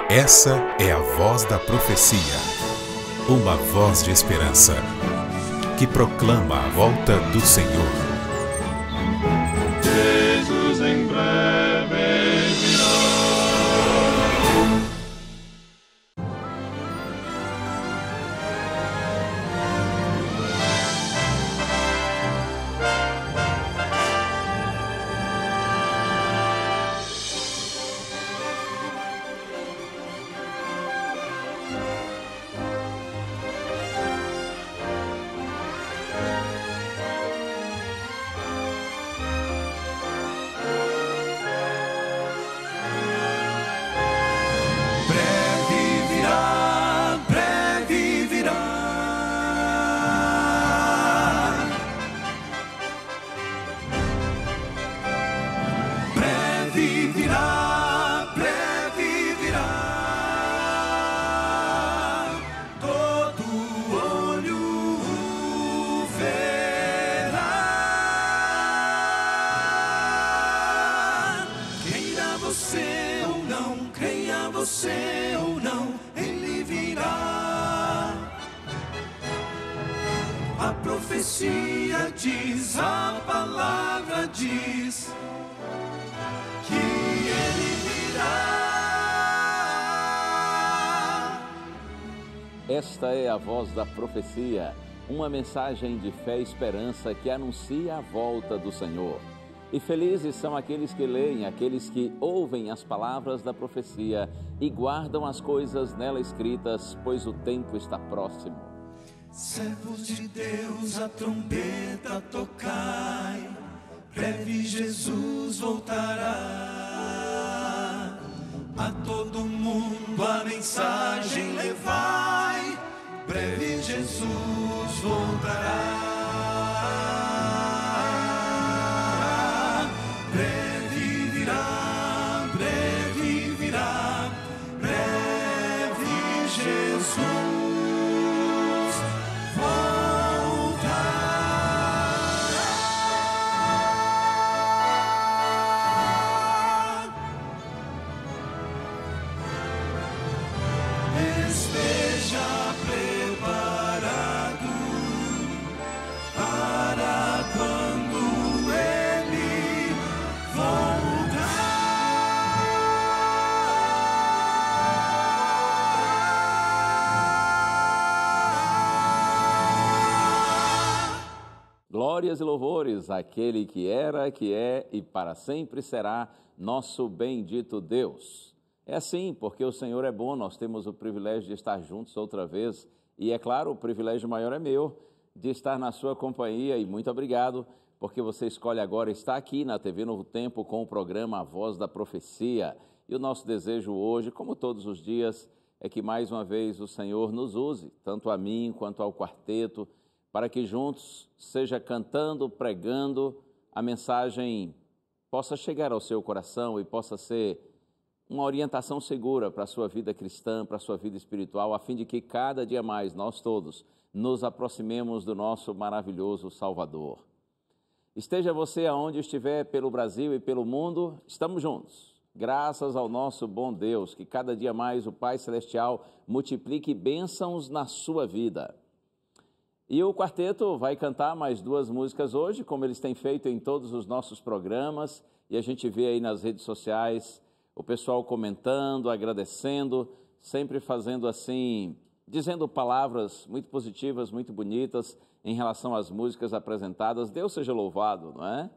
Essa é a voz da profecia, uma voz de esperança, que proclama a volta do Senhor. Jesus em breve virá. Você ou não, ele virá. A profecia diz, a palavra diz que ele virá. Esta é a voz da profecia, uma mensagem de fé e esperança que anuncia a volta do Senhor. E felizes são aqueles que leem, aqueles que ouvem as palavras da profecia e guardam as coisas nela escritas, pois o tempo está próximo. Servos de Deus, a trombeta tocai, breve Jesus voltará. A todo mundo a mensagem levai, breve Jesus voltará. Glórias e louvores àquele que era, que é e para sempre será nosso bendito Deus. É assim, porque o Senhor é bom, nós temos o privilégio de estar juntos outra vez. E é claro, o privilégio maior é meu, de estar na sua companhia. E muito obrigado, porque você escolhe agora estar aqui na TV Novo Tempo com o programa A Voz da Profecia. E o nosso desejo hoje, como todos os dias, é que mais uma vez o Senhor nos use, tanto a mim quanto ao quarteto, para que juntos, seja cantando, pregando, a mensagem possa chegar ao seu coração e possa ser uma orientação segura para a sua vida cristã, para a sua vida espiritual, a fim de que cada dia mais nós todos nos aproximemos do nosso maravilhoso Salvador. Esteja você aonde estiver, pelo Brasil e pelo mundo, estamos juntos. Graças ao nosso bom Deus, que cada dia mais o Pai Celestial multiplique bênçãos na sua vida. E o quarteto vai cantar mais duas músicas hoje, como eles têm feito em todos os nossos programas, e a gente vê aí nas redes sociais o pessoal comentando, agradecendo, sempre fazendo assim, dizendo palavras muito positivas, muito bonitas em relação às músicas apresentadas. Deus seja louvado, não é?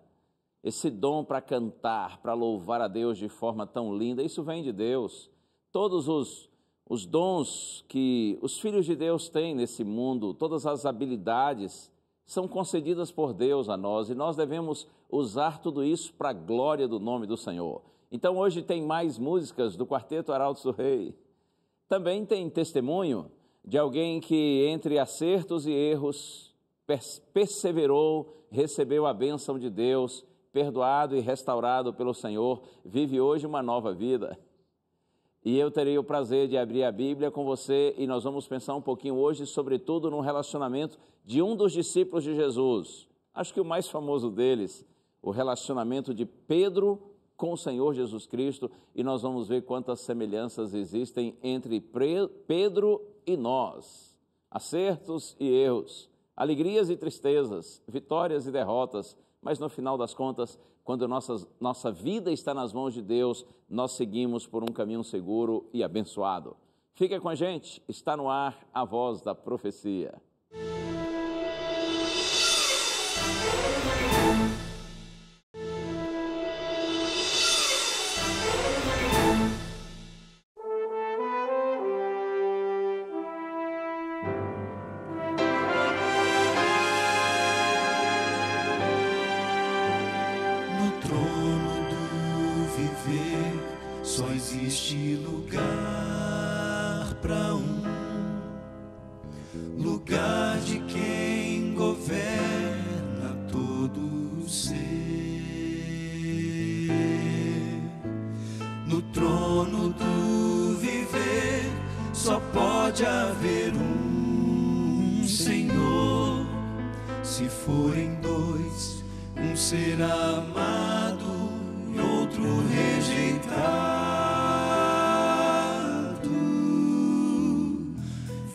Esse dom para cantar, para louvar a Deus de forma tão linda, isso vem de Deus. Todos os dons que os filhos de Deus têm nesse mundo, todas as habilidades são concedidas por Deus a nós e nós devemos usar tudo isso para a glória do nome do Senhor. Então hoje tem mais músicas do Quarteto Arautos do Rei. Também tem testemunho de alguém que entre acertos e erros perseverou, recebeu a bênção de Deus, perdoado e restaurado pelo Senhor, vive hoje uma nova vida. E eu terei o prazer de abrir a Bíblia com você e nós vamos pensar um pouquinho hoje, sobretudo, no relacionamento de um dos discípulos de Jesus. Acho que o mais famoso deles, o relacionamento de Pedro com o Senhor Jesus Cristo, e nós vamos ver quantas semelhanças existem entre Pedro e nós. Acertos e erros, alegrias e tristezas, vitórias e derrotas, mas no final das contas, quando nossa vida está nas mãos de Deus, nós seguimos por um caminho seguro e abençoado. Fica com a gente, está no ar a Voz da Profecia. Só existe lugar para lugar de quem governa todo ser. No trono do viver só pode haver um Senhor. Se forem dois, um será amado e outro rejeitado.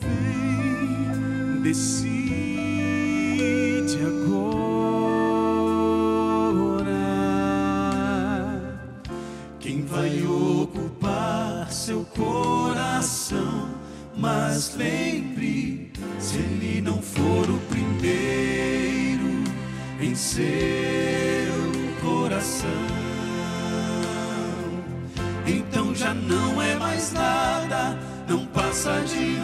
Vem, decide agora quem vai ocupar seu coração. Mas lembre, se ele não for o primeiro em seu coração, então já não é mais nada, não passa de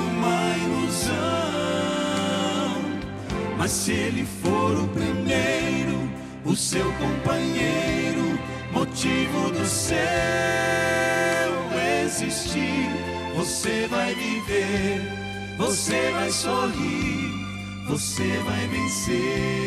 uma ilusão. Mas se ele for o primeiro, o seu companheiro, motivo do seu existir, você vai viver, você vai sorrir, você vai vencer.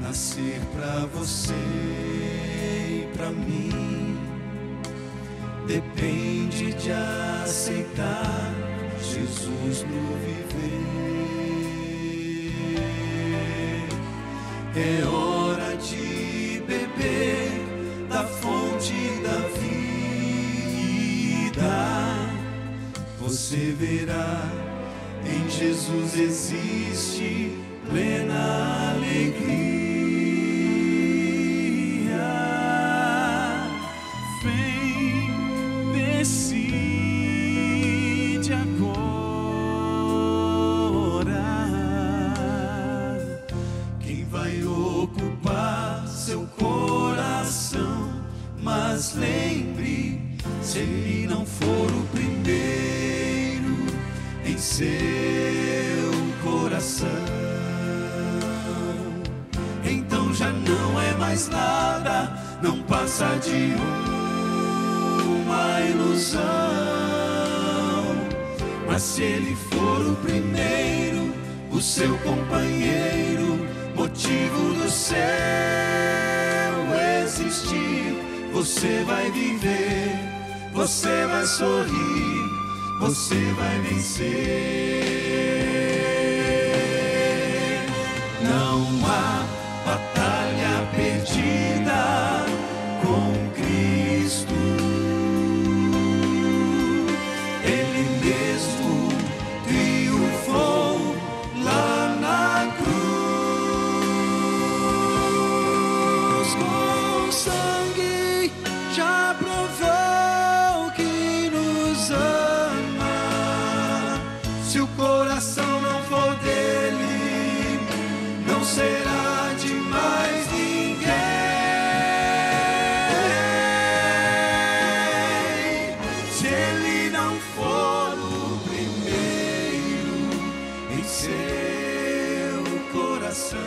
Nascer pra você e pra mim, depende de aceitar Jesus no viver. É hora de beber da fonte da vida. Você verá, em Jesus existe plena alegria. Decide agora quem vai ocupar seu coração. Mas lembre, se ele não for o primeiro em seu coração, então já não é mais nada, não passa de uma ilusão. Mas se ele for o primeiro, o seu companheiro, motivo do seu existir, você vai viver, você vai sorrir, você vai vencer. Não há batalha perdida com Cristo. Se o coração não for dele, não será de mais ninguém. Se ele não for o primeiro em seu coração,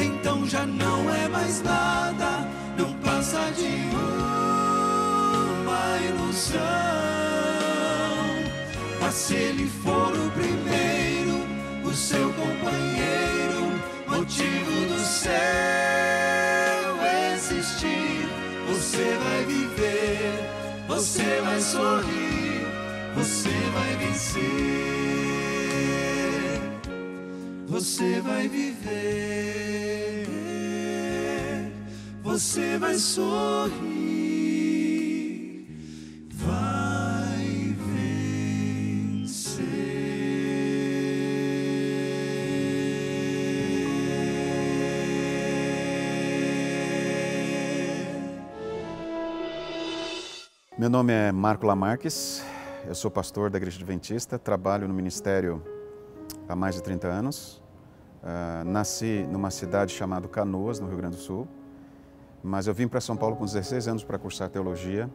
então já não é mais nada, não passa de uma ilusão. Mas se ele for o primeiro, o seu companheiro, motivo do céu existir, você vai viver, você vai sorrir, você vai vencer, você vai viver, você vai sorrir, vai vencer. Meu nome é Marco Lamarques, eu sou pastor da Igreja Adventista, trabalho no ministério há mais de 30 anos. Nasci numa cidade chamada Canoas, no Rio Grande do Sul, mas eu vim para São Paulo com 16 anos para cursar teologia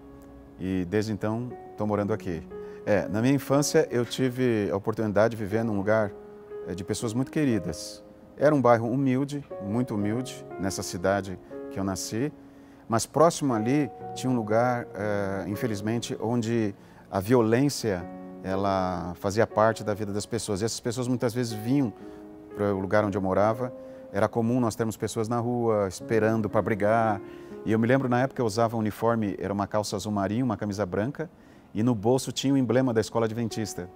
e desde então estou morando aqui. Na minha infância eu tive a oportunidade de viver num lugar de pessoas muito queridas. Era um bairro humilde, muito humilde, nessa cidade que eu nasci. Mas próximo ali tinha um lugar, infelizmente, onde a violência ela fazia parte da vida das pessoas. E essas pessoas muitas vezes vinham para o lugar onde eu morava. Era comum nós termos pessoas na rua esperando para brigar. E eu me lembro na época eu usava um uniforme, era uma calça azul marinho, uma camisa branca, e no bolso tinha o emblema da escola adventista.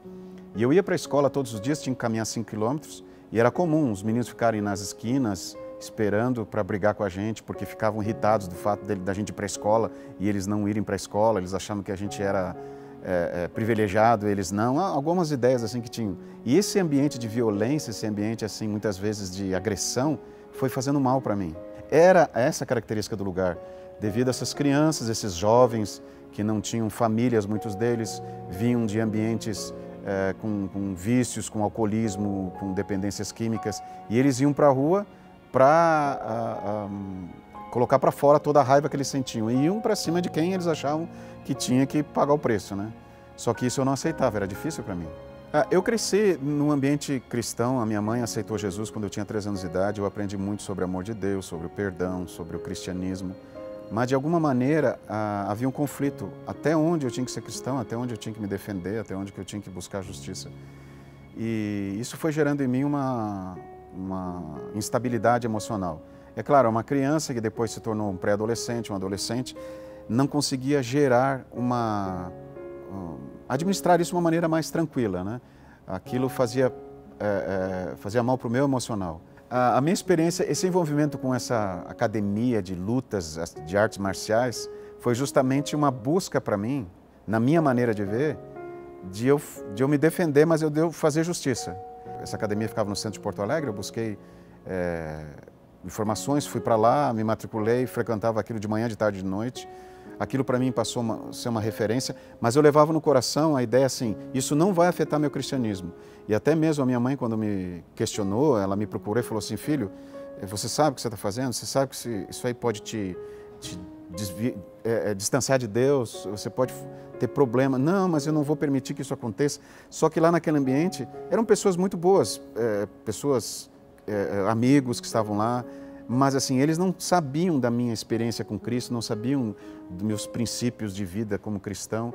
E eu ia para a escola todos os dias, tinha que caminhar 5 quilômetros, e era comum os meninos ficarem nas esquinas, esperando para brigar com a gente, porque ficavam irritados do fato da gente ir para a escola e eles não irem para a escola, eles achavam que a gente era privilegiado, eles não, algumas ideias assim que tinham. E esse ambiente de violência, esse ambiente assim muitas vezes de agressão, foi fazendo mal para mim. Era essa a característica do lugar, devido a essas crianças, esses jovens que não tinham famílias, muitos deles vinham de ambientes com vícios, com alcoolismo, com dependências químicas, e eles iam para a rua para colocar para fora toda a raiva que eles sentiam. E iam para cima de quem eles achavam que tinha que pagar o preço, né? Só que isso eu não aceitava, era difícil para mim. Eu cresci num ambiente cristão, a minha mãe aceitou Jesus quando eu tinha 3 anos de idade, eu aprendi muito sobre o amor de Deus, sobre o perdão, sobre o cristianismo, mas de alguma maneira havia um conflito, até onde eu tinha que ser cristão, até onde eu tinha que me defender, até onde eu tinha que buscar a justiça. E isso foi gerando em mim uma instabilidade emocional. É claro, uma criança que depois se tornou um pré-adolescente, um adolescente, não conseguia gerar administrar isso de uma maneira mais tranquila, né? Aquilo fazia mal para o meu emocional. A minha experiência, esse envolvimento com essa academia de lutas, de artes marciais, foi justamente uma busca para mim, na minha maneira de ver, de eu me defender, mas de eu fazer justiça. Essa academia ficava no centro de Porto Alegre, eu busquei informações, fui para lá, me matriculei, frequentava aquilo de manhã, de tarde e de noite. Aquilo para mim passou a ser uma referência, mas eu levava no coração a ideia assim, isso não vai afetar meu cristianismo. E até mesmo a minha mãe, quando me questionou, ela me procurou e falou assim, filho, você sabe o que você está fazendo? Você sabe que isso aí pode te distanciar de Deus, você pode ter problema. Não, mas eu não vou permitir que isso aconteça. Só que lá naquele ambiente eram pessoas muito boas, amigos que estavam lá, mas assim, eles não sabiam da minha experiência com Cristo, não sabiam dos meus princípios de vida como cristão.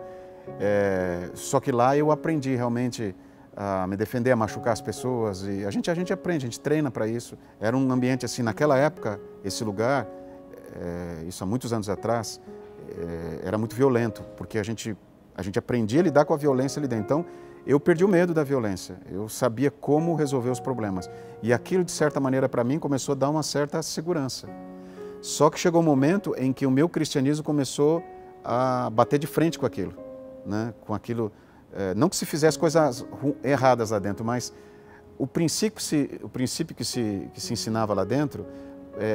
Só que lá eu aprendi realmente a me defender, a machucar as pessoas, e a gente aprende, a gente treina para isso. Era um ambiente assim, naquela época, esse lugar, isso há muitos anos atrás, era muito violento, porque a gente aprendia a lidar com a violência ali dentro. Então, eu perdi o medo da violência, eu sabia como resolver os problemas. E aquilo, de certa maneira, para mim, começou a dar uma certa segurança. Só que chegou um momento em que o meu cristianismo começou a bater de frente com aquilo, né? Com aquilo, não que se fizesse coisas erradas lá dentro, mas o princípio que se ensinava lá dentro,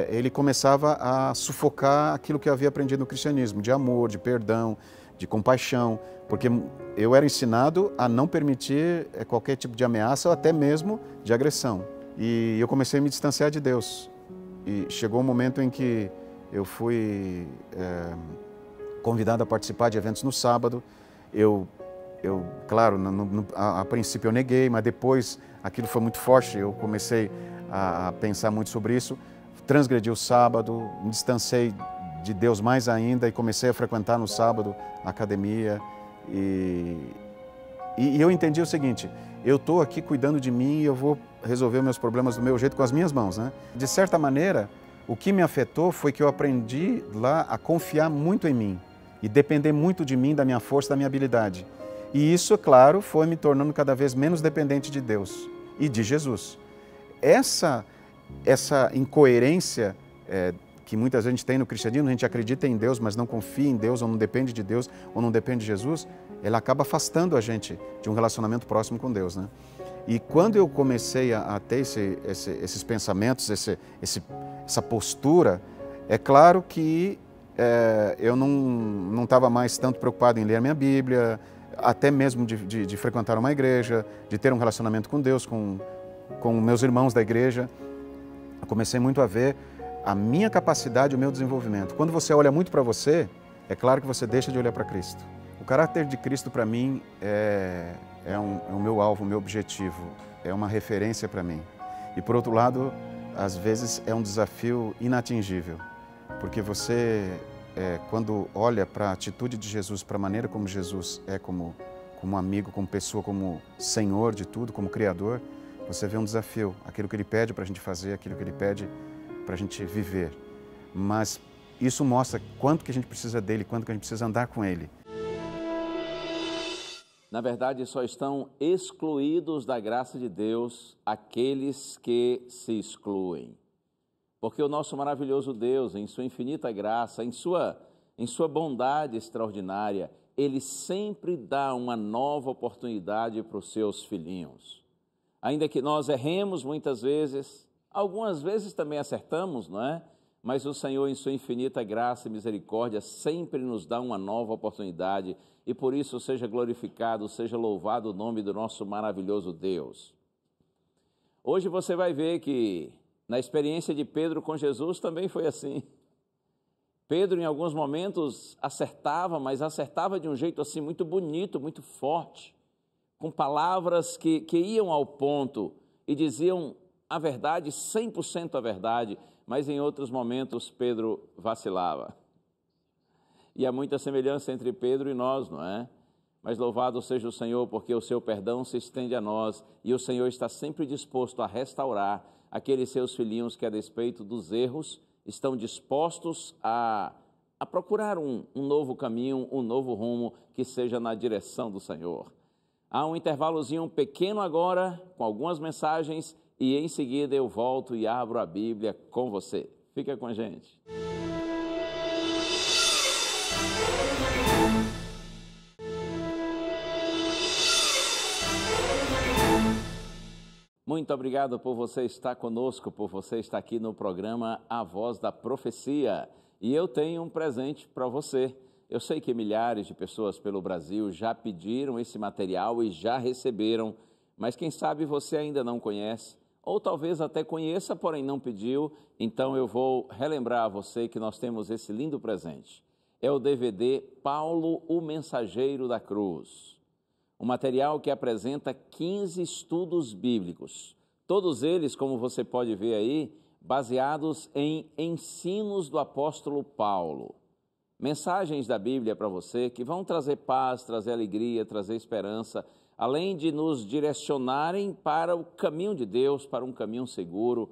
ele começava a sufocar aquilo que eu havia aprendido no cristianismo, de amor, de perdão, de compaixão, porque eu era ensinado a não permitir qualquer tipo de ameaça ou até mesmo de agressão. E eu comecei a me distanciar de Deus. E chegou um momento em que eu fui convidado a participar de eventos no sábado. Claro, a princípio eu neguei, mas depois aquilo foi muito forte, eu comecei a pensar muito sobre isso. Transgredi o sábado, me distanciei de Deus mais ainda e comecei a frequentar no sábado a academia. E eu entendi o seguinte, eu estou aqui cuidando de mim e eu vou resolver meus problemas do meu jeito, com as minhas mãos, né? De certa maneira, o que me afetou foi que eu aprendi lá a confiar muito em mim e depender muito de mim, da minha força, da minha habilidade. E isso, é claro, foi me tornando cada vez menos dependente de Deus e de Jesus. Essa incoerência que muitas vezes a gente tem no cristianismo, a gente acredita em Deus, mas não confia em Deus, ou não depende de Deus, ou não depende de Jesus, ela acaba afastando a gente de um relacionamento próximo com Deus, né? E quando eu comecei a ter esses pensamentos, essa postura, é claro que eu não estava mais tanto preocupado em ler a minha Bíblia, até mesmo de frequentar uma igreja, de ter um relacionamento com Deus, com meus irmãos da igreja. Eu comecei muito a ver a minha capacidade, o meu desenvolvimento. Quando você olha muito para você, é claro que você deixa de olhar para Cristo. O caráter de Cristo para mim é o meu alvo, o meu objetivo, é uma referência para mim. E por outro lado, às vezes é um desafio inatingível, porque você, quando olha para a atitude de Jesus, para a maneira como Jesus é como amigo, como pessoa, como Senhor de tudo, como Criador, você vê um desafio, aquilo que Ele pede para a gente fazer, aquilo que Ele pede para a gente viver. Mas isso mostra quanto que a gente precisa dEle, quanto que a gente precisa andar com Ele. Na verdade, só estão excluídos da graça de Deus aqueles que se excluem. Porque o nosso maravilhoso Deus, em sua infinita graça, em sua bondade extraordinária, Ele sempre dá uma nova oportunidade para os seus filhinhos. Ainda que nós erremos muitas vezes, algumas vezes também acertamos, não é? Mas o Senhor, em sua infinita graça e misericórdia, sempre nos dá uma nova oportunidade e por isso seja glorificado, seja louvado o nome do nosso maravilhoso Deus. Hoje você vai ver que na experiência de Pedro com Jesus também foi assim. Pedro, em alguns momentos, acertava, mas acertava de um jeito assim muito bonito, muito forte, com palavras que iam ao ponto e diziam a verdade, 100% a verdade, mas em outros momentos Pedro vacilava. E há muita semelhança entre Pedro e nós, não é? Mas louvado seja o Senhor, porque o seu perdão se estende a nós e o Senhor está sempre disposto a restaurar aqueles seus filhinhos que, a despeito dos erros, estão dispostos a procurar um novo caminho, um novo rumo que seja na direção do Senhor. Há um intervalozinho pequeno agora, com algumas mensagens, e em seguida eu volto e abro a Bíblia com você. Fica com a gente. Muito obrigado por você estar conosco, por você estar aqui no programa A Voz da Profecia. E eu tenho um presente para você. Eu sei que milhares de pessoas pelo Brasil já pediram esse material e já receberam, mas quem sabe você ainda não conhece, ou talvez até conheça, porém não pediu, então eu vou relembrar a você que nós temos esse lindo presente. É o DVD Paulo, o Mensageiro da Cruz. Um material que apresenta 15 estudos bíblicos, todos eles, como você pode ver aí, baseados em ensinos do apóstolo Paulo. Mensagens da Bíblia para você que vão trazer paz, trazer alegria, trazer esperança, além de nos direcionarem para o caminho de Deus, para um caminho seguro.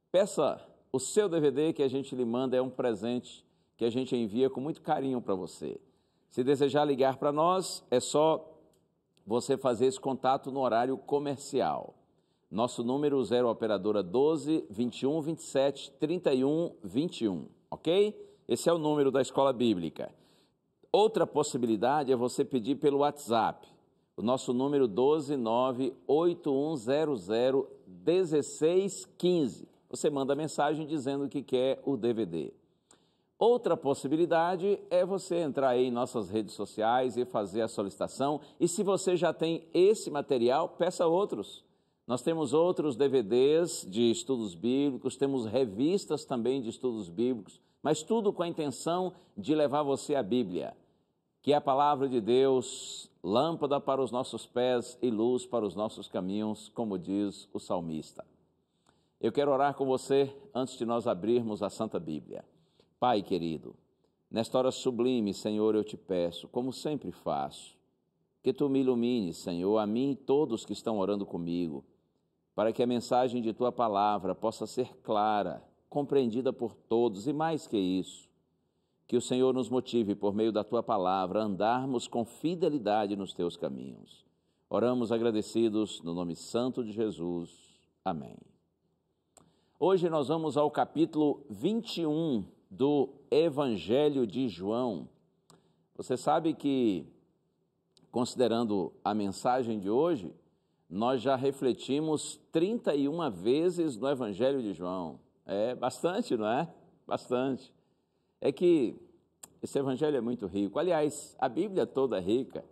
Peça o seu DVD que a gente lhe manda, é um presente que a gente envia com muito carinho para você. Se desejar ligar para nós, é só você fazer esse contato no horário comercial. Nosso número 0 operadora 12 21 27 31 21, ok? Esse é o número da Escola Bíblica. Outra possibilidade é você pedir pelo WhatsApp. O nosso número 12981001615. Você manda mensagem dizendo que quer o DVD. Outra possibilidade é você entrar aí em nossas redes sociais e fazer a solicitação. E se você já tem esse material, peça outros. Nós temos outros DVDs de estudos bíblicos, temos revistas também de estudos bíblicos, mas tudo com a intenção de levar você à Bíblia, que é a palavra de Deus, lâmpada para os nossos pés e luz para os nossos caminhos, como diz o salmista. Eu quero orar com você antes de nós abrirmos a Santa Bíblia. Pai querido, nesta hora sublime, Senhor, eu te peço, como sempre faço, que Tu me ilumines, Senhor, a mim e todos que estão orando comigo, para que a mensagem de Tua palavra possa ser clara, compreendida por todos e mais que isso, que o Senhor nos motive por meio da Tua palavra a andarmos com fidelidade nos Teus caminhos. Oramos agradecidos no nome santo de Jesus. Amém. Hoje nós vamos ao capítulo 21 do Evangelho de João. Você sabe que, considerando a mensagem de hoje, nós já refletimos 31 vezes no Evangelho de João. É bastante, não é? Bastante. É que esse Evangelho é muito rico. Aliás, a Bíblia toda é rica.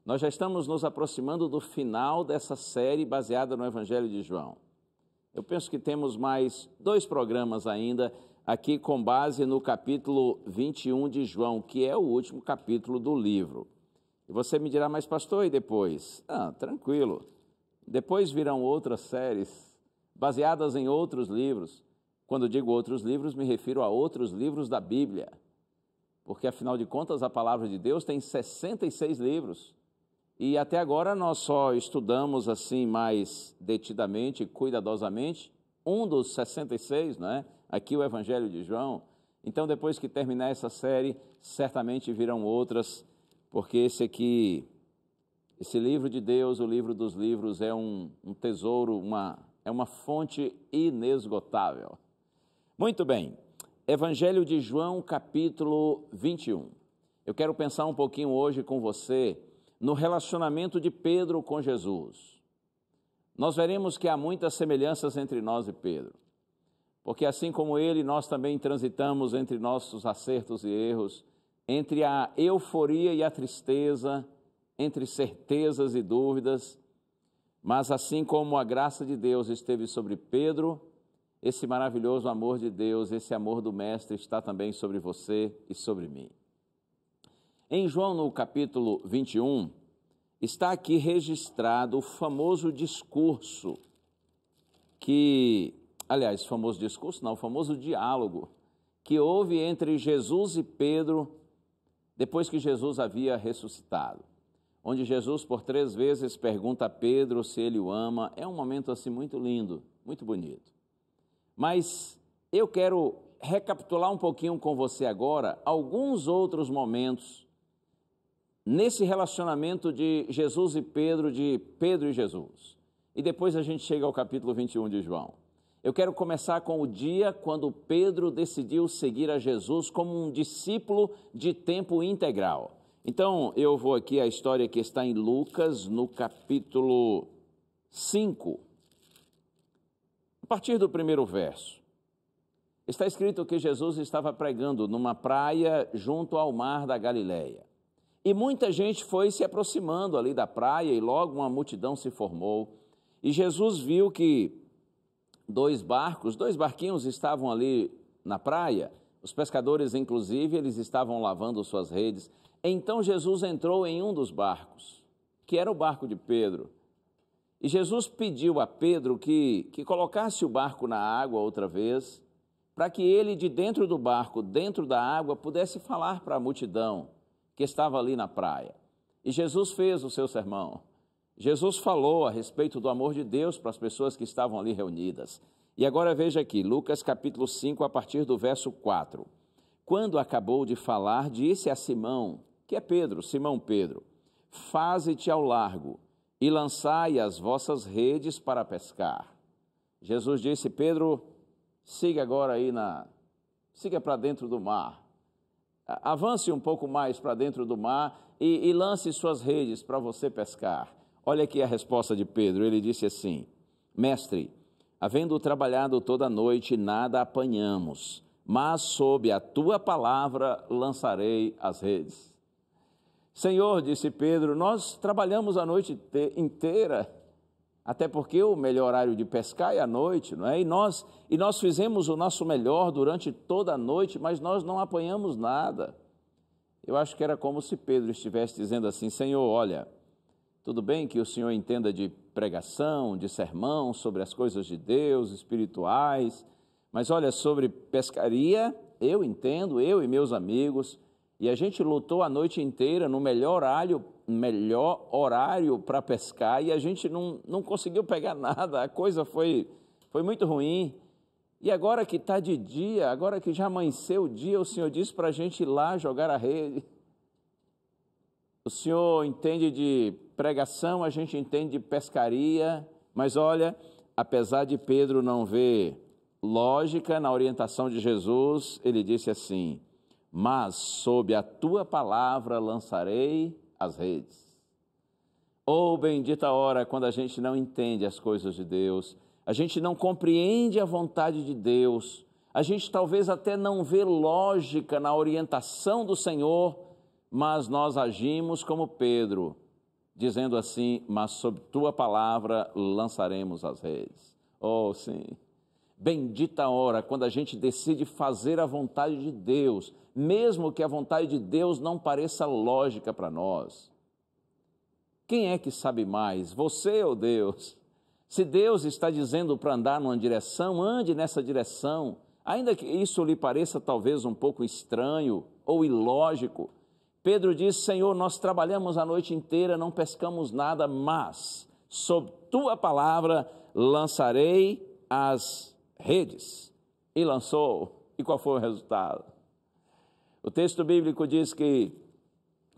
Nós já estamos nos aproximando do final dessa série baseada no Evangelho de João. Eu penso que temos mais 2 programas ainda aqui com base no capítulo 21 de João, que é o último capítulo do livro. E você me dirá, mas pastor, e depois? Tranquilo. Depois virão outras séries baseadas em outros livros. Quando digo outros livros, me refiro a outros livros da Bíblia. Porque, afinal de contas, a palavra de Deus tem 66 livros. E até agora nós só estudamos assim mais detidamente, cuidadosamente, um dos 66, não é? Aqui o Evangelho de João. Então, depois que terminar essa série, certamente virão outras, porque esse livro de Deus, o livro dos livros, é um tesouro, é uma fonte inesgotável. Muito bem, Evangelho de João, capítulo 21. Eu quero pensar um pouquinho hoje com você no relacionamento de Pedro com Jesus. Nós veremos que há muitas semelhanças entre nós e Pedro, porque assim como ele, nós também transitamos entre nossos acertos e erros, entre a euforia e a tristeza, entre certezas e dúvidas, mas assim como a graça de Deus esteve sobre Pedro, esse maravilhoso amor de Deus, esse amor do Mestre está também sobre você e sobre mim. Em João, no capítulo 21, está aqui registrado o famoso discurso o famoso diálogo que houve entre Jesus e Pedro depois que Jesus havia ressuscitado, onde Jesus por 3 vezes pergunta a Pedro se ele o ama. É um momento assim muito lindo, muito bonito. Mas eu quero recapitular um pouquinho com você agora alguns outros momentos nesse relacionamento de Jesus e Pedro, de Pedro e Jesus. E depois a gente chega ao capítulo 21 de João. Eu quero começar com o dia quando Pedro decidiu seguir a Jesus como um discípulo de tempo integral. Então, eu vou aqui à história que está em Lucas, no capítulo 5. A partir do 1º verso. Está escrito que Jesus estava pregando numa praia junto ao mar da Galileia. E muita gente foi se aproximando ali da praia e logo uma multidão se formou. E Jesus viu que 2 barquinhos estavam ali na praia. Os pescadores, inclusive, eles estavam lavando suas redes. Então Jesus entrou em um dos barcos, que era o barco de Pedro. E Jesus pediu a Pedro que colocasse o barco na água outra vez, para que ele, de dentro do barco, dentro da água, pudesse falar para a multidão que estava ali na praia. E Jesus fez o seu sermão. Jesus falou a respeito do amor de Deus para as pessoas que estavam ali reunidas. E agora veja aqui, Lucas capítulo 5, a partir do verso 4. Quando acabou de falar, disse a Simão, que é Pedro, Simão Pedro, faze-te ao largo e lançai as vossas redes para pescar. Jesus disse, Pedro, siga agora aí siga para dentro do mar. Avance um pouco mais para dentro do mar e lance suas redes para você pescar. Olha aqui a resposta de Pedro, ele disse assim, mestre, havendo trabalhado toda a noite, nada apanhamos, mas sob a tua palavra lançarei as redes. Senhor, disse Pedro, nós trabalhamos a noite inteira, até porque o melhor horário de pescar é à noite, não é? E nós fizemos o nosso melhor durante toda a noite, mas nós não apanhamos nada. Eu acho que era como se Pedro estivesse dizendo assim, Senhor, olha, tudo bem que o Senhor entenda de pregação, de sermão sobre as coisas de Deus, espirituais, mas olha, sobre pescaria, eu entendo, eu e meus amigos, e a gente lutou a noite inteira no melhor melhor horário para pescar e a gente não conseguiu pegar nada, a coisa foi muito ruim. E agora que está de dia, agora que já amanheceu o dia, o Senhor disse para a gente ir lá jogar a rede. O Senhor entende de pregação, a gente entende de pescaria, mas olha, apesar de Pedro não ver lógica na orientação de Jesus, ele disse assim: mas sob a tua palavra lançarei as redes. Oh, bendita hora quando a gente não entende as coisas de Deus, a gente não compreende a vontade de Deus, a gente talvez até não vê lógica na orientação do Senhor, mas nós agimos como Pedro, dizendo assim: mas sob tua palavra lançaremos as redes. Oh, sim. Bendita hora quando a gente decide fazer a vontade de Deus, mesmo que a vontade de Deus não pareça lógica para nós. Quem é que sabe mais, você ou Deus? Se Deus está dizendo para andar numa direção, ande nessa direção, ainda que isso lhe pareça talvez um pouco estranho ou ilógico. Pedro diz: Senhor, nós trabalhamos a noite inteira, não pescamos nada, mas sob tua palavra lançarei as redes. E lançou. E qual foi o resultado? O texto bíblico diz que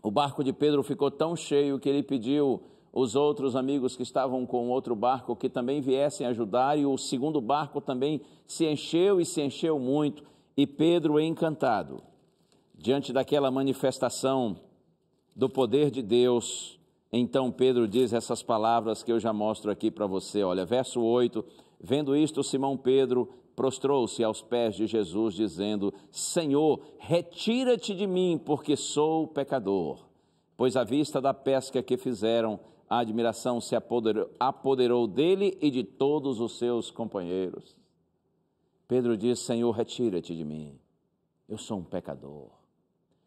o barco de Pedro ficou tão cheio que ele pediu os outros amigos que estavam com outro barco que também viessem ajudar, e o segundo barco também se encheu e se encheu muito, e Pedro, encantado, diante daquela manifestação do poder de Deus, então Pedro diz essas palavras que eu já mostro aqui para você. Olha, verso 8, vendo isto, Simão Pedro prostrou-se aos pés de Jesus, dizendo: Senhor, retira-te de mim, porque sou pecador. Pois à vista da pesca que fizeram, a admiração se apoderou dele e de todos os seus companheiros. Pedro diz: Senhor, retira-te de mim, eu sou um pecador.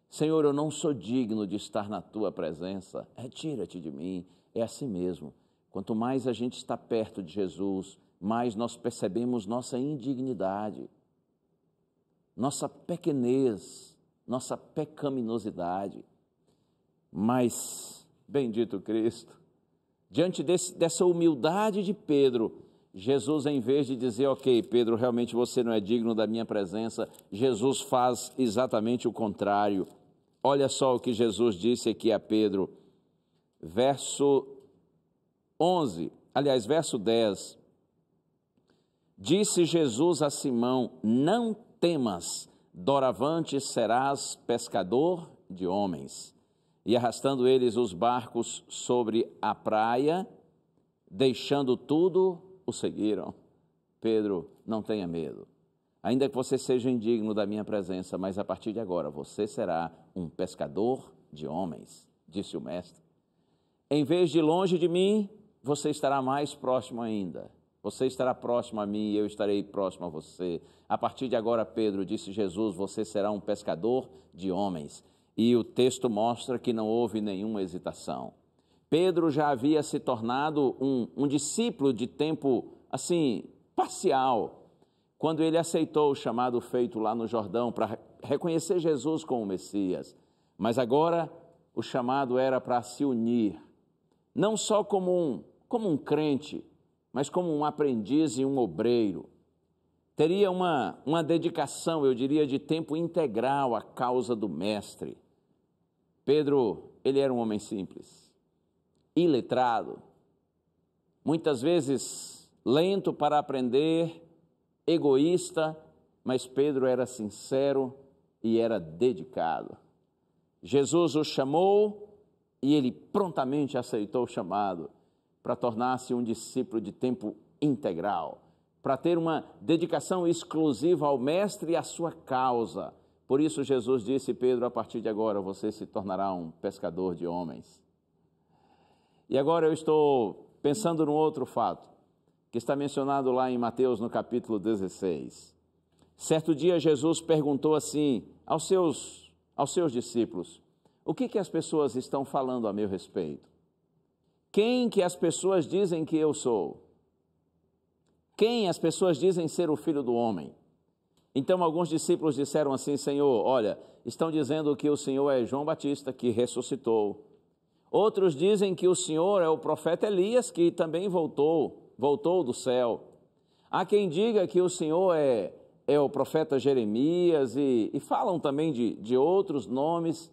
Senhor, eu não sou digno de estar na tua presença, retira-te de mim. É assim mesmo, quanto mais a gente está perto de Jesus, mais nós percebemos nossa indignidade, nossa pequenez, nossa pecaminosidade. Mas, bendito Cristo, diante dessa humildade de Pedro, Jesus, em vez de dizer: ok, Pedro, realmente você não é digno da minha presença, Jesus faz exatamente o contrário. Olha só o que Jesus disse aqui a Pedro, verso 10. Disse Jesus a Simão: não temas, doravante serás pescador de homens. E arrastando eles os barcos sobre a praia, deixando tudo, o seguiram. Pedro, não tenha medo. Ainda que você seja indigno da minha presença, mas a partir de agora você será um pescador de homens, disse o mestre. Em vez de longe de mim, você estará mais próximo ainda. Você estará próximo a mim e eu estarei próximo a você. A partir de agora, Pedro, disse Jesus, você será um pescador de homens. E o texto mostra que não houve nenhuma hesitação. Pedro já havia se tornado um discípulo de tempo, assim, parcial, quando ele aceitou o chamado feito lá no Jordão para reconhecer Jesus como o Messias. Mas agora o chamado era para se unir, não só como um crente, mas como um aprendiz e um obreiro. Teria uma dedicação, eu diria, de tempo integral à causa do Mestre. Pedro, ele era um homem simples, iletrado, muitas vezes lento para aprender, egoísta, mas Pedro era sincero e era dedicado. Jesus o chamou e ele prontamente aceitou o chamado para tornar-se um discípulo de tempo integral, para ter uma dedicação exclusiva ao Mestre e à sua causa. Por isso Jesus disse: Pedro, a partir de agora você se tornará um pescador de homens. E agora eu estou pensando num outro fato, que está mencionado lá em Mateus, no capítulo 16. Certo dia Jesus perguntou assim aos seus discípulos: o que as pessoas estão falando a meu respeito? Quem que as pessoas dizem que eu sou? Quem as pessoas dizem ser o Filho do Homem? Então alguns discípulos disseram assim: Senhor, olha, estão dizendo que o Senhor é João Batista que ressuscitou. Outros dizem que o Senhor é o profeta Elias, que também voltou do céu. Há quem diga que o Senhor é o profeta Jeremias e falam também de outros nomes.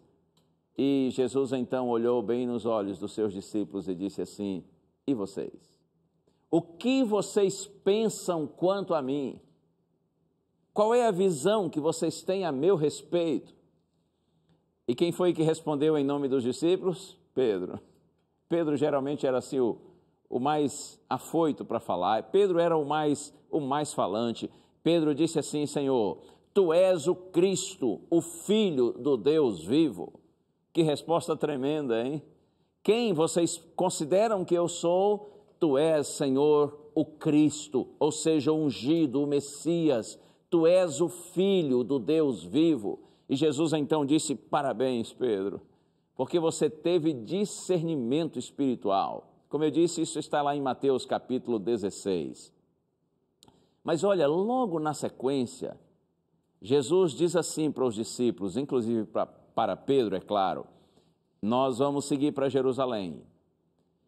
E Jesus então olhou bem nos olhos dos seus discípulos e disse assim: e vocês? O que vocês pensam quanto a mim? Qual é a visão que vocês têm a meu respeito? E quem foi que respondeu em nome dos discípulos? Pedro. Pedro geralmente era assim o mais afoito para falar. Pedro era o mais falante. Pedro disse assim: Senhor, Tu és o Cristo, o Filho do Deus vivo. Que resposta tremenda, hein? Quem vocês consideram que eu sou? Tu és, Senhor, o Cristo, ou seja, o ungido, o Messias. Tu és o Filho do Deus vivo. E Jesus então disse: parabéns, Pedro, porque você teve discernimento espiritual. Como eu disse, isso está lá em Mateus capítulo 16. Mas olha, logo na sequência, Jesus diz assim para os discípulos, inclusive para Pedro, é claro: nós vamos seguir para Jerusalém.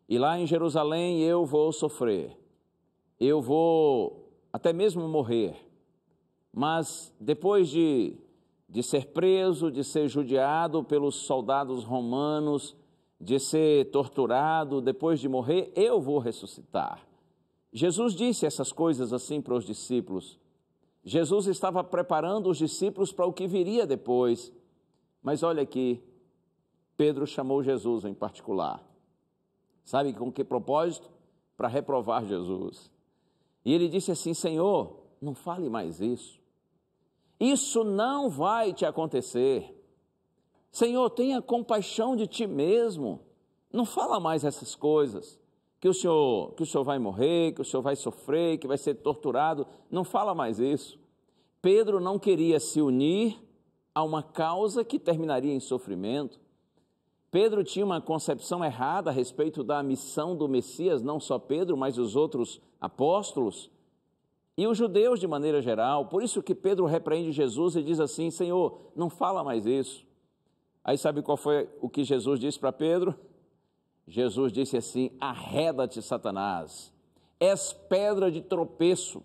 E lá em Jerusalém eu vou sofrer, eu vou até mesmo morrer. Mas depois de ser preso, de ser judiado pelos soldados romanos, de ser torturado, depois de morrer, eu vou ressuscitar. Jesus disse essas coisas assim para os discípulos. Jesus estava preparando os discípulos para o que viria depois. Mas olha aqui, Pedro chamou Jesus em particular. Sabe com que propósito? Para reprovar Jesus. E ele disse assim: Senhor, não fale mais isso. Isso não vai te acontecer. Senhor, tenha compaixão de ti mesmo. Não fala mais essas coisas. Que o Senhor vai morrer, que o Senhor vai sofrer, que vai ser torturado. Não fala mais isso. Pedro não queria se unir a uma causa que terminaria em sofrimento. Pedro tinha uma concepção errada a respeito da missão do Messias, não só Pedro, mas os outros apóstolos e os judeus de maneira geral. Por isso que Pedro repreende Jesus e diz assim: Senhor, não fala mais isso. Aí sabe qual foi o que Jesus disse para Pedro? Jesus disse assim: arreda-te, Satanás, és pedra de tropeço,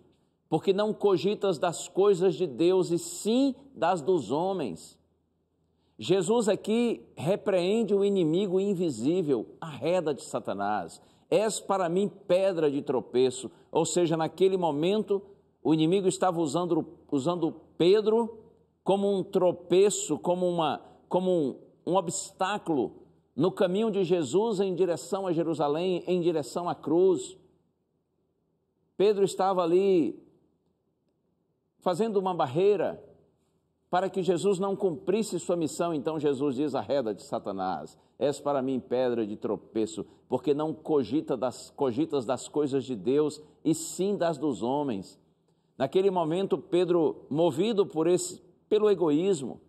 porque não cogitas das coisas de Deus e sim das dos homens. Jesus aqui repreende o inimigo invisível: arreda-te, Satanás, és para mim pedra de tropeço. Ou seja, naquele momento o inimigo estava usando Pedro como um tropeço, como um obstáculo no caminho de Jesus em direção a Jerusalém, em direção à cruz. Pedro estava ali fazendo uma barreira para que Jesus não cumprisse sua missão. Então Jesus diz: arreda-te, Satanás, és para mim pedra de tropeço, porque não cogitas das coisas de Deus e sim das dos homens. Naquele momento, Pedro, movido pelo egoísmo,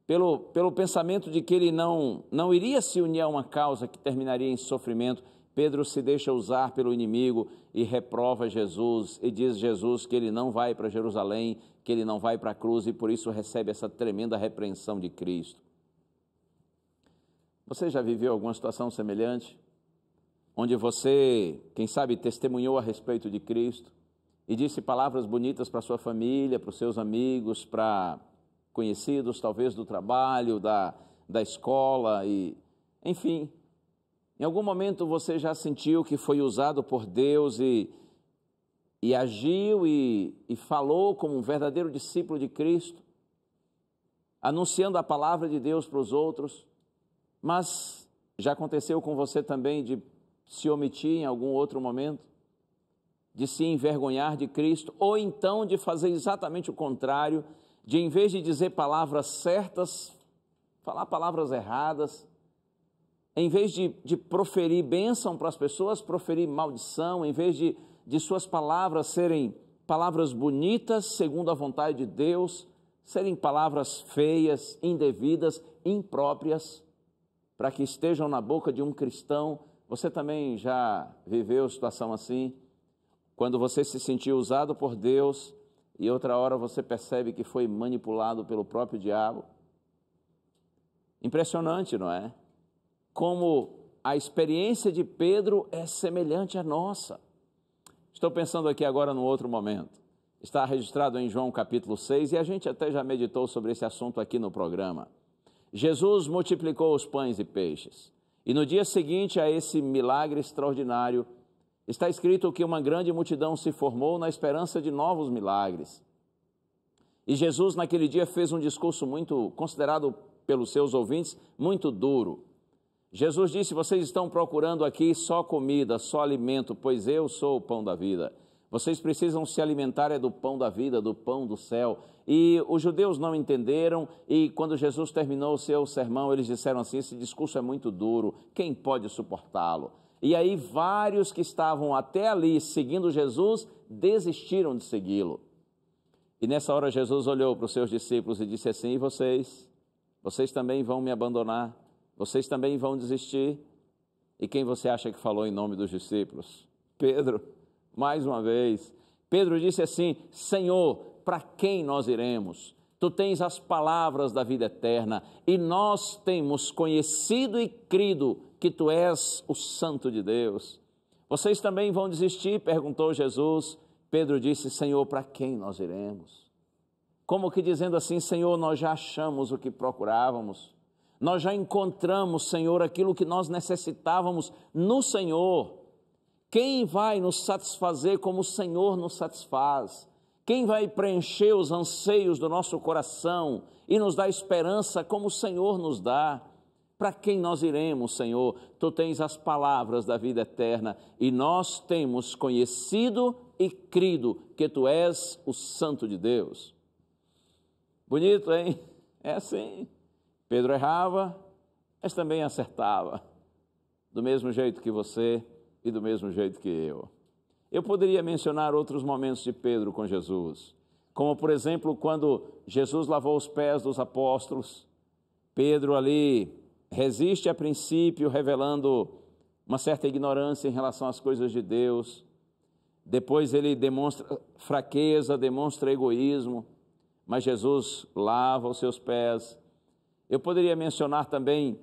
pelo pensamento de que ele não iria se unir a uma causa que terminaria em sofrimento, Pedro se deixa usar pelo inimigo e reprova Jesus e diz Jesus que ele não vai para Jerusalém, que ele não vai para a cruz e por isso recebe essa tremenda repreensão de Cristo. Você já viveu alguma situação semelhante? Onde você, quem sabe, testemunhou a respeito de Cristo e disse palavras bonitas para sua família, para os seus amigos, para conhecidos, talvez do trabalho, da escola, e enfim, em algum momento você já sentiu que foi usado por Deus e agiu e falou como um verdadeiro discípulo de Cristo, anunciando a palavra de Deus para os outros, mas já aconteceu com você também de se omitir em algum outro momento, de se envergonhar de Cristo, ou então de fazer exatamente o contrário, de em vez de dizer palavras certas, falar palavras erradas, em vez de proferir bênção para as pessoas, proferir maldição, em vez de suas palavras serem palavras bonitas, segundo a vontade de Deus, serem palavras feias, indevidas, impróprias, para que estejam na boca de um cristão. Você também já viveu situação assim? Quando você se sentiu usado por Deus e outra hora você percebe que foi manipulado pelo próprio diabo? Impressionante, não é? como a experiência de Pedro é semelhante à nossa. Estou pensando aqui agora num outro momento. Está registrado em João capítulo 6 e a gente até já meditou sobre esse assunto aqui no programa. Jesus multiplicou os pães e peixes. E no dia seguinte a esse milagre extraordinário, está escrito que uma grande multidão se formou na esperança de novos milagres. E Jesus naquele dia fez um discurso muito considerado pelos seus ouvintes, muito duro. Jesus disse: vocês estão procurando aqui só comida, só alimento, pois eu sou o pão da vida. Vocês precisam se alimentar do pão da vida, do pão do céu. E os judeus não entenderam, e quando Jesus terminou o seu sermão, eles disseram assim: esse discurso é muito duro, quem pode suportá-lo? E aí vários que estavam até ali seguindo Jesus, desistiram de segui-lo. E nessa hora Jesus olhou para os seus discípulos e disse assim: e vocês? Vocês também vão me abandonar? Vocês também vão desistir? E quem você acha que falou em nome dos discípulos? Pedro. Mais uma vez, Pedro disse assim: Senhor, para quem nós iremos? Tu tens as palavras da vida eterna e nós temos conhecido e crido que Tu és o Santo de Deus. Vocês também vão desistir? Perguntou Jesus. Pedro disse: Senhor, para quem nós iremos? Como que dizendo assim: Senhor, nós já achamos o que procurávamos. Nós já encontramos, Senhor, aquilo que nós necessitávamos no Senhor. Quem vai nos satisfazer como o Senhor nos satisfaz? Quem vai preencher os anseios do nosso coração e nos dar esperança como o Senhor nos dá? Para quem nós iremos, Senhor? Tu tens as palavras da vida eterna e nós temos conhecido e crido que Tu és o Santo de Deus. Bonito, hein? É assim. Pedro errava, mas também acertava. Do mesmo jeito que você e do mesmo jeito que eu. Eu poderia mencionar outros momentos de Pedro com Jesus, como por exemplo quando Jesus lavou os pés dos apóstolos. Pedro ali resiste a princípio, revelando uma certa ignorância em relação às coisas de Deus. Depois ele demonstra fraqueza, demonstra egoísmo, mas Jesus lava os seus pés. Eu poderia mencionar também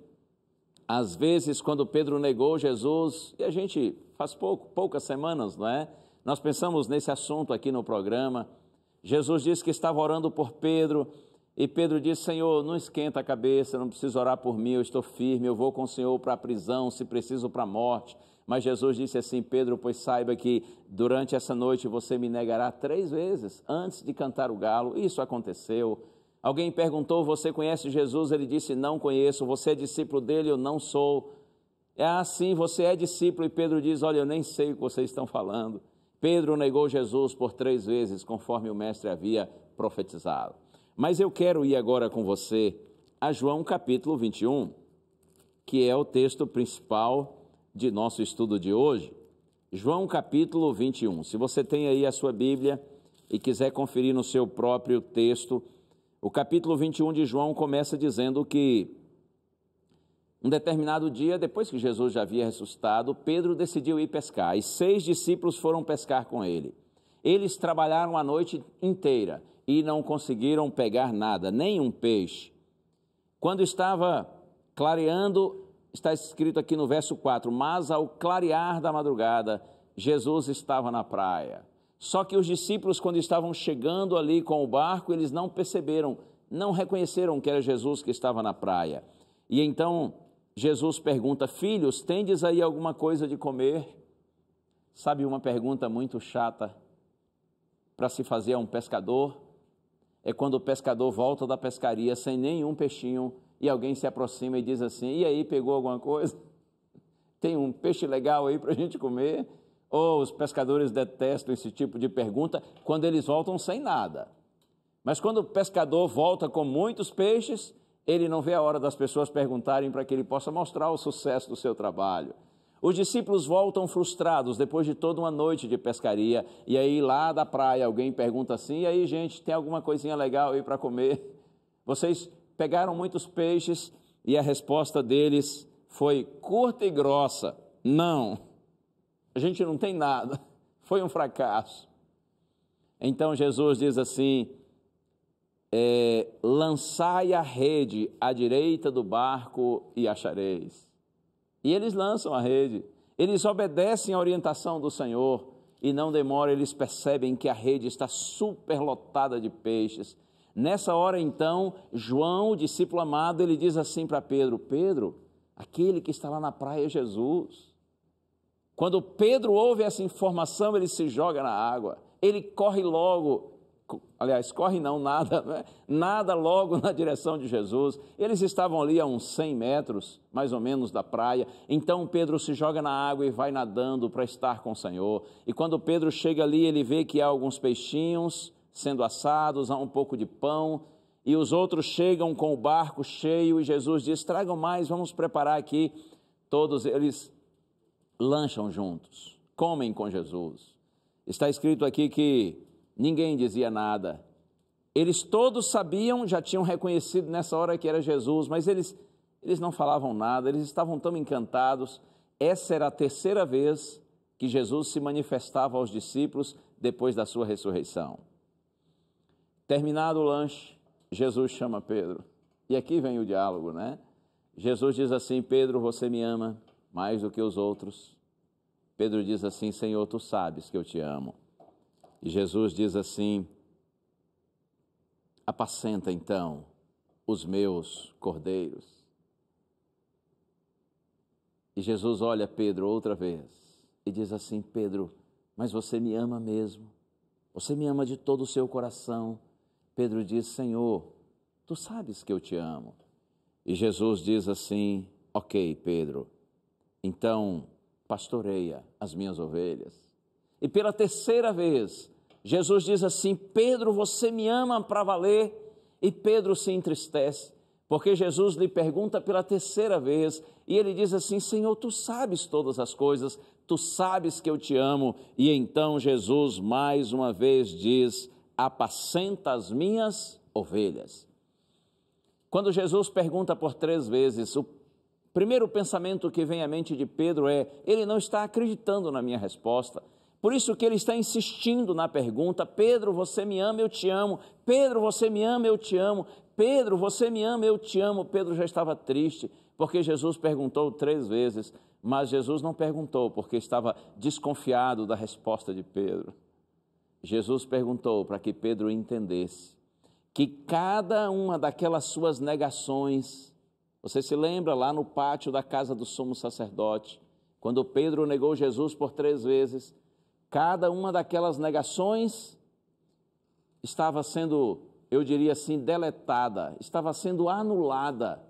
às vezes, quando Pedro negou Jesus, e a gente faz poucas semanas, não é? Nós pensamos nesse assunto aqui no programa. Jesus disse que estava orando por Pedro, e Pedro disse: Senhor, não esquenta a cabeça, não precisa orar por mim, eu estou firme, eu vou com o Senhor para a prisão, se preciso para a morte. Mas Jesus disse assim: Pedro, pois saiba que durante essa noite você me negará 3 vezes antes de cantar o galo. Isso aconteceu. Alguém perguntou: você conhece Jesus? Ele disse: não conheço. Você é discípulo dele? Eu não sou. É assim, você é discípulo? E Pedro diz: olha, eu nem sei o que vocês estão falando. Pedro negou Jesus por 3 vezes, conforme o mestre havia profetizado. Mas eu quero ir agora com você a João capítulo 21, que é o texto principal de nosso estudo de hoje. João capítulo 21. Se você tem aí a sua Bíblia e quiser conferir no seu próprio texto, o capítulo 21 de João começa dizendo que um determinado dia, depois que Jesus já havia ressuscitado, Pedro decidiu ir pescar e 6 discípulos foram pescar com ele. Eles trabalharam a noite inteira e não conseguiram pegar nada, nem um peixe. Quando estava clareando, está escrito aqui no verso 4, mas ao clarear da madrugada, Jesus estava na praia. Só que os discípulos, quando estavam chegando ali com o barco, eles não perceberam, não reconheceram que era Jesus que estava na praia. E então Jesus pergunta: filhos, tendes aí alguma coisa de comer? Sabe uma pergunta muito chata para se fazer a um pescador? É quando o pescador volta da pescaria sem nenhum peixinho e alguém se aproxima e diz assim: e aí, pegou alguma coisa? Tem um peixe legal aí para a gente comer? Ou os pescadores detestam esse tipo de pergunta quando eles voltam sem nada. Mas quando o pescador volta com muitos peixes, ele não vê a hora das pessoas perguntarem para que ele possa mostrar o sucesso do seu trabalho. Os discípulos voltam frustrados depois de toda uma noite de pescaria, e aí lá da praia alguém pergunta assim: e aí, gente, tem alguma coisinha legal aí para comer? Vocês pegaram muitos peixes? E a resposta deles foi curta e grossa: não, a gente não tem nada, foi um fracasso. Então Jesus diz assim: lançai a rede à direita do barco e achareis. E eles lançam a rede, eles obedecem à orientação do Senhor e não demora, eles percebem que a rede está superlotada de peixes. Nessa hora então, João, o discípulo amado, ele diz assim para Pedro: Pedro, aquele que está lá na praia é Jesus. Quando Pedro ouve essa informação, ele se joga na água, ele corre logo, aliás, corre não, nada, né? Nada logo na direção de Jesus. Eles estavam ali a uns 100 metros, mais ou menos, da praia. Então Pedro se joga na água e vai nadando para estar com o Senhor. E quando Pedro chega ali, ele vê que há alguns peixinhos sendo assados, há um pouco de pão, e os outros chegam com o barco cheio, e Jesus diz: tragam mais, vamos preparar aqui. Todos eles lancham juntos, comem com Jesus. Está escrito aqui que ninguém dizia nada. Eles todos sabiam, já tinham reconhecido nessa hora que era Jesus, mas eles não falavam nada, eles estavam tão encantados. Essa era a terceira vez que Jesus se manifestava aos discípulos depois da sua ressurreição. Terminado o lanche, Jesus chama Pedro. E aqui vem o diálogo, né? Jesus diz assim: Pedro, você me ama mais do que os outros? Pedro diz assim: Senhor, tu sabes que eu te amo. E Jesus diz assim: apacenta então os meus cordeiros. E Jesus olha Pedro outra vez e diz assim: Pedro, mas você me ama mesmo? Você me ama de todo o seu coração? Pedro diz: Senhor, tu sabes que eu te amo. E Jesus diz assim: ok, Pedro, então pastoreia as minhas ovelhas. E pela terceira vez, Jesus diz assim: Pedro, você me ama para valer? E Pedro se entristece, porque Jesus lhe pergunta pela terceira vez, e ele diz assim: Senhor, tu sabes todas as coisas, tu sabes que eu te amo. E então Jesus mais uma vez diz: apacenta as minhas ovelhas. Quando Jesus pergunta por 3 vezes, o primeiro pensamento que vem à mente de Pedro é: ele não está acreditando na minha resposta. Por isso que ele está insistindo na pergunta: Pedro, você me ama, eu te amo. Pedro, você me ama, eu te amo. Pedro, você me ama, eu te amo. Pedro já estava triste, porque Jesus perguntou 3 vezes, mas Jesus não perguntou porque estava desconfiado da resposta de Pedro. Jesus perguntou para que Pedro entendesse que cada uma daquelas suas negações, você se lembra lá no pátio da casa do sumo sacerdote, quando Pedro negou Jesus por 3 vezes, cada uma daquelas negações estava sendo, eu diria assim, deletada, estava sendo anulada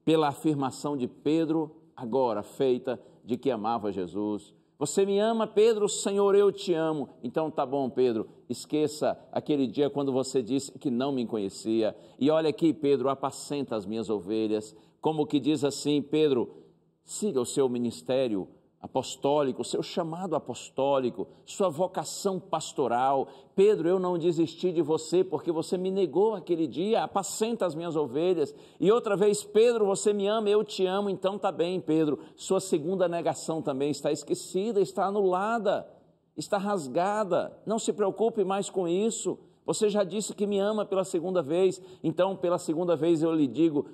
pela afirmação de Pedro, agora feita, de que amava Jesus. Você me ama, Pedro? Senhor, eu te amo. Então tá bom, Pedro, esqueça aquele dia quando você disse que não me conhecia. E olha aqui, Pedro, apacenta as minhas ovelhas. Como que diz assim: Pedro, siga o seu ministério apostólico, seu chamado apostólico, sua vocação pastoral. Pedro, eu não desisti de você porque você me negou aquele dia, apacenta as minhas ovelhas. E outra vez: Pedro, você me ama, eu te amo. Então tá bem, Pedro, sua segunda negação também está esquecida, está anulada, está rasgada. Não se preocupe mais com isso, você já disse que me ama pela segunda vez, então pela segunda vez eu lhe digo: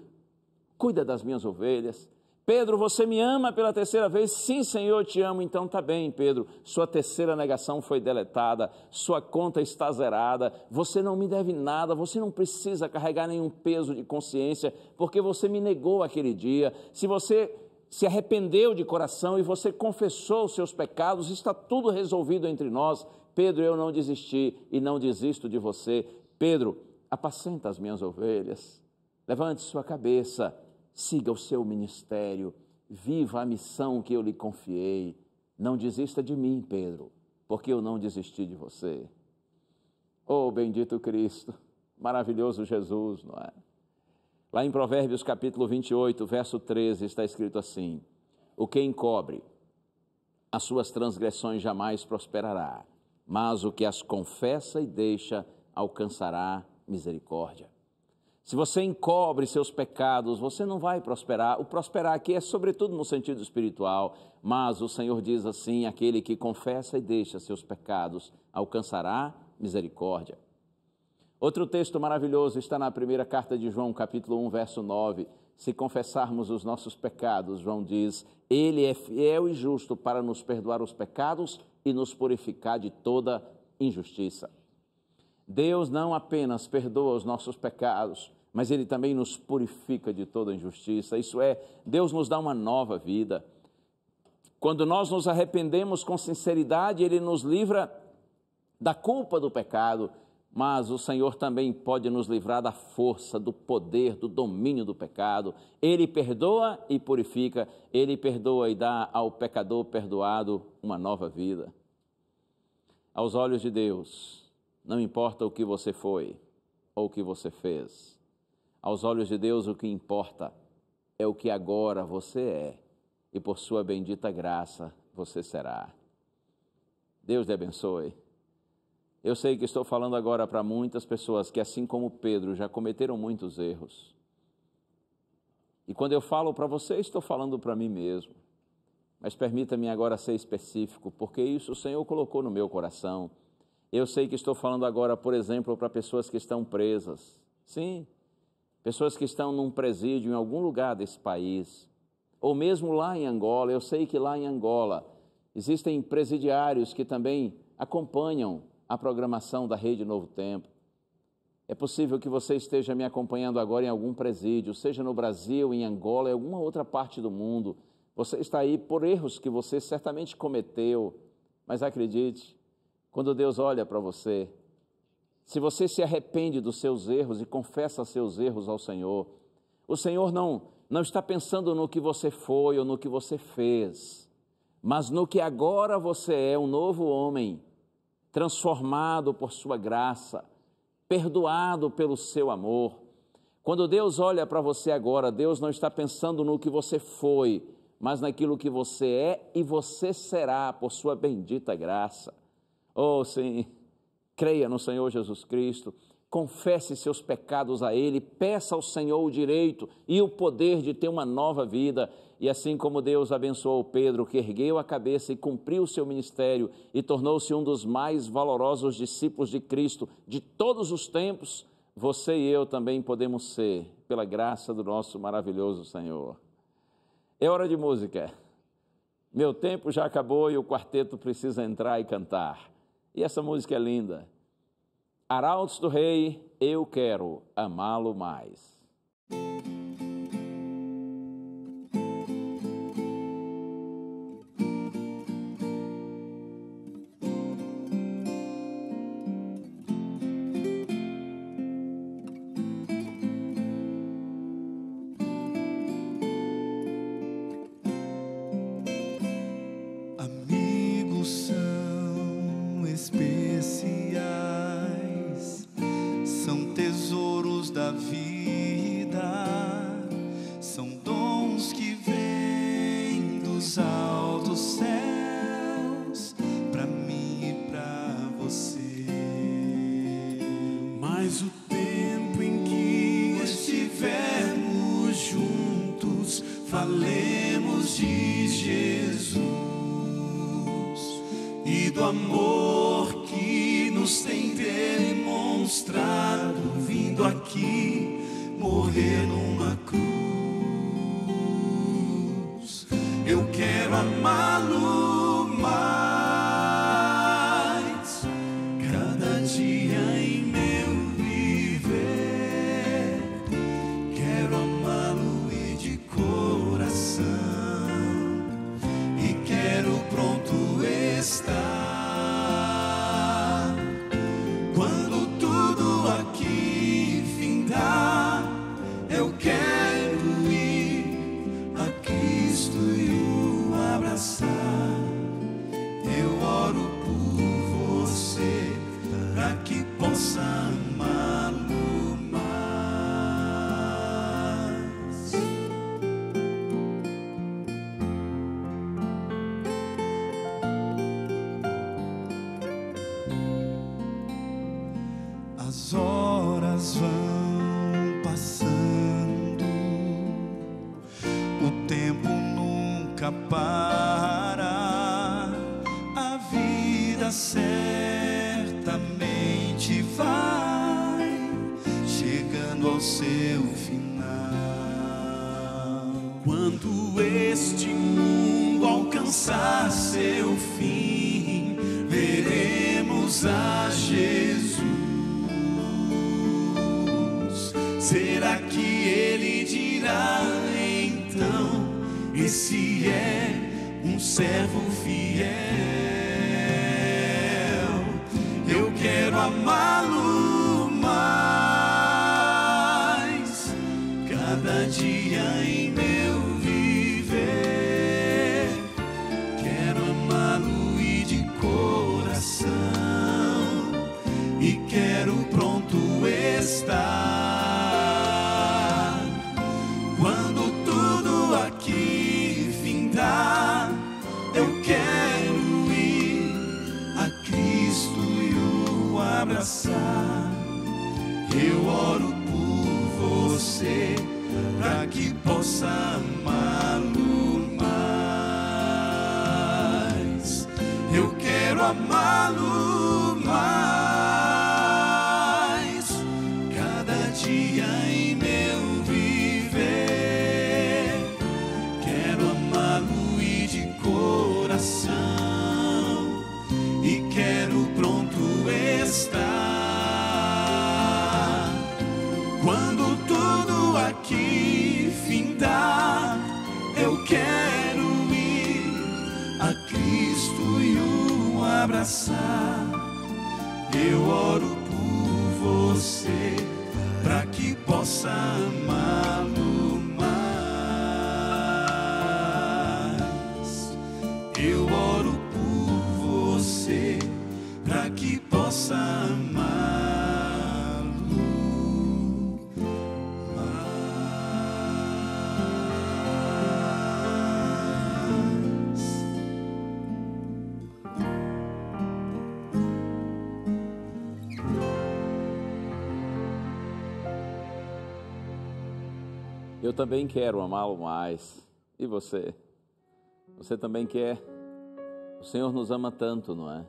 cuida das minhas ovelhas. Pedro, você me ama pela terceira vez? Sim, Senhor, eu te amo. Então tá bem, Pedro, sua terceira negação foi deletada, sua conta está zerada, você não me deve nada, você não precisa carregar nenhum peso de consciência, porque você me negou aquele dia. Se você se arrependeu de coração e você confessou os seus pecados, está tudo resolvido entre nós. Pedro, eu não desisti e não desisto de você. Pedro, apacenta as minhas ovelhas, levante sua cabeça, siga o seu ministério, viva a missão que eu lhe confiei. Não desista de mim, Pedro, porque eu não desisti de você. Oh, bendito Cristo, maravilhoso Jesus, não é? Lá em Provérbios capítulo 28, verso 13, está escrito assim: o que encobre as suas transgressões jamais prosperará, mas o que as confessa e deixa alcançará misericórdia. Se você encobre seus pecados, você não vai prosperar. O prosperar aqui é sobretudo no sentido espiritual, mas o Senhor diz assim: aquele que confessa e deixa seus pecados alcançará misericórdia. Outro texto maravilhoso está na primeira carta de João, capítulo 1, verso 9. Se confessarmos os nossos pecados, João diz, Ele é fiel e justo para nos perdoar os pecados e nos purificar de toda injustiça. Deus não apenas perdoa os nossos pecados, mas Ele também nos purifica de toda injustiça. Isso é, Deus nos dá uma nova vida. Quando nós nos arrependemos com sinceridade, Ele nos livra da culpa do pecado, mas o Senhor também pode nos livrar da força, do poder, do domínio do pecado. Ele perdoa e purifica, Ele perdoa e dá ao pecador perdoado uma nova vida. Aos olhos de Deus, não importa o que você foi ou o que você fez. Aos olhos de Deus, o que importa é o que agora você é e por sua bendita graça você será. Deus te abençoe. Eu sei que estou falando agora para muitas pessoas que, assim como Pedro, já cometeram muitos erros. E quando eu falo para você, estou falando para mim mesmo. Mas permita-me agora ser específico, porque isso o Senhor colocou no meu coração. Eu sei que estou falando agora, por exemplo, para pessoas que estão presas. Sim, pessoas que estão num presídio em algum lugar desse país. Ou mesmo lá em Angola. Eu sei que lá em Angola existem presidiários que também acompanham a programação da Rede Novo Tempo. É possível que você esteja me acompanhando agora em algum presídio, seja no Brasil, em Angola, em alguma outra parte do mundo. Você está aí por erros que você certamente cometeu, mas acredite, quando Deus olha para você, se você se arrepende dos seus erros e confessa seus erros ao Senhor, o Senhor não está pensando no que você foi ou no que você fez, mas no que agora você é, um novo homem, transformado por sua graça, perdoado pelo seu amor. Quando Deus olha para você agora, Deus não está pensando no que você foi, mas naquilo que você é e você será por sua bendita graça. Oh, sim, creia no Senhor Jesus Cristo, confesse seus pecados a Ele, peça ao Senhor o direito e o poder de ter uma nova vida. E assim como Deus abençoou Pedro, que ergueu a cabeça e cumpriu o seu ministério e tornou-se um dos mais valorosos discípulos de Cristo de todos os tempos, você e eu também podemos ser, pela graça do nosso maravilhoso Senhor. É hora de música. Meu tempo já acabou e o quarteto precisa entrar e cantar. E essa música é linda. Arautos do Rei, eu quero amá-lo mais. Amigos são especiais, são tesouros da vida, são dons que vêm dos altos céus, pra mim e pra você. Mas o tempo em que estivermos juntos, falemos de Jesus e do amor que nos tem demonstrado, vindo aqui morrer numa cruz. Eu quero amá-lo mais, cada dia em meu viver. Quero amá-lo e de coração, e quero pronto estar quando tudo aqui findar. Eu quero ir a Cristo e o abraçar. Eu oro por você, para que possa amá-lo mais. As horas vão passando, o tempo nunca para, a vida certamente vai chegando ao seu final. Quando este mundo alcançar seu fim, veremos a Jesus. Será que ele dirá então: esse é um servo fiel? Eu quero amá-lo mais, cada dia em meu viver. Quero amá-lo e de coração, e quero pronto estar. Quando tudo aqui findar, eu quero ir a Cristo e o abraçar. Eu oro por você, para que possa amá-lo mais. Eu quero amá-lo mais, cada dia em meu viver. Quero amá-lo e de coração, e quero pronto estar. Quando tudo aqui findar, eu quero ir a Cristo e o abraçar. Eu oro por você, para que possa amá-lo mais. Eu oro por você, para que possa amá-lo mais. Eu também quero amá-lo mais. E você? Você também quer? O Senhor nos ama tanto, não é?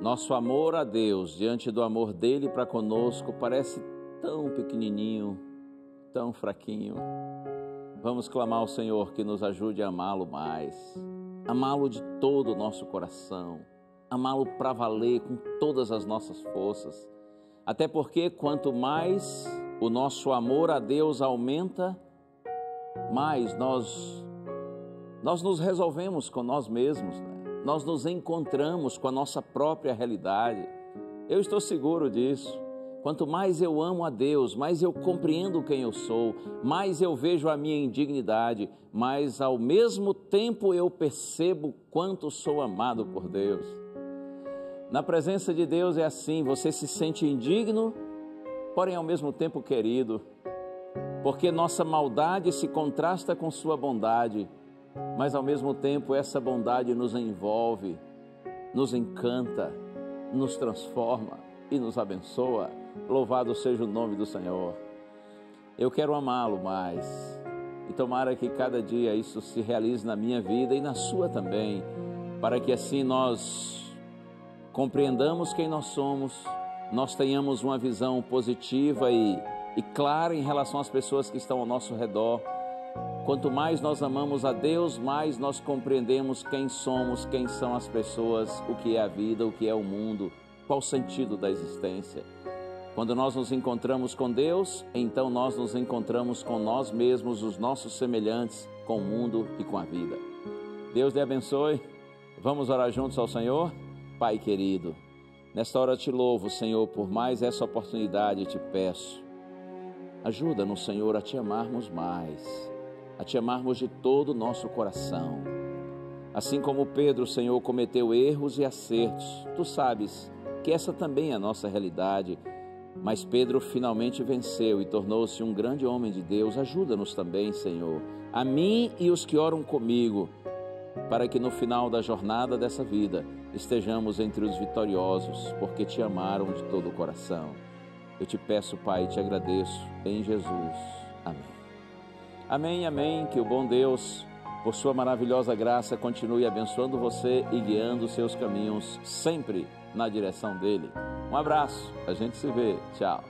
Nosso amor a Deus, diante do amor dele para conosco, parece tão pequenininho, tão fraquinho. Vamos clamar ao Senhor que nos ajude a amá-lo mais, amá-lo de todo o nosso coração, amá-lo para valer com todas as nossas forças. Até porque quanto mais o nosso amor a Deus aumenta, mais nós nos resolvemos com nós mesmos, né? Nós nos encontramos com a nossa própria realidade. Eu estou seguro disso. Quanto mais eu amo a Deus, mais eu compreendo quem eu sou, mais eu vejo a minha indignidade, mais ao mesmo tempo eu percebo quanto sou amado por Deus. Na presença de Deus é assim, você se sente indigno, porém ao mesmo tempo querido, porque nossa maldade se contrasta com sua bondade, mas ao mesmo tempo essa bondade nos envolve, nos encanta, nos transforma e nos abençoa. Louvado seja o nome do Senhor. Eu quero amá-lo mais, e tomara que cada dia isso se realize na minha vida e na sua também, para que assim nós compreendamos quem nós somos, nós tenhamos uma visão positiva e clara em relação às pessoas que estão ao nosso redor. Quanto mais nós amamos a Deus, mais nós compreendemos quem somos, quem são as pessoas, o que é a vida, o que é o mundo, qual o sentido da existência. Quando nós nos encontramos com Deus, então nós nos encontramos com nós mesmos, os nossos semelhantes, com o mundo e com a vida. Deus te abençoe. Vamos orar juntos ao Senhor? Pai querido, nesta hora te louvo, Senhor, por mais essa oportunidade te peço. Ajuda-nos, Senhor, a te amarmos mais, a te amarmos de todo o nosso coração. Assim como Pedro, Senhor, cometeu erros e acertos, tu sabes que essa também é a nossa realidade, mas Pedro finalmente venceu e tornou-se um grande homem de Deus. Ajuda-nos também, Senhor, a mim e os que oram comigo, para que no final da jornada dessa vida estejamos entre os vitoriosos, porque te amaram de todo o coração. Eu te peço, Pai, e te agradeço, em Jesus. Amém. Amém, amém. Que o bom Deus, por sua maravilhosa graça, continue abençoando você e guiando os seus caminhos sempre na direção dele. Um abraço, a gente se vê. Tchau.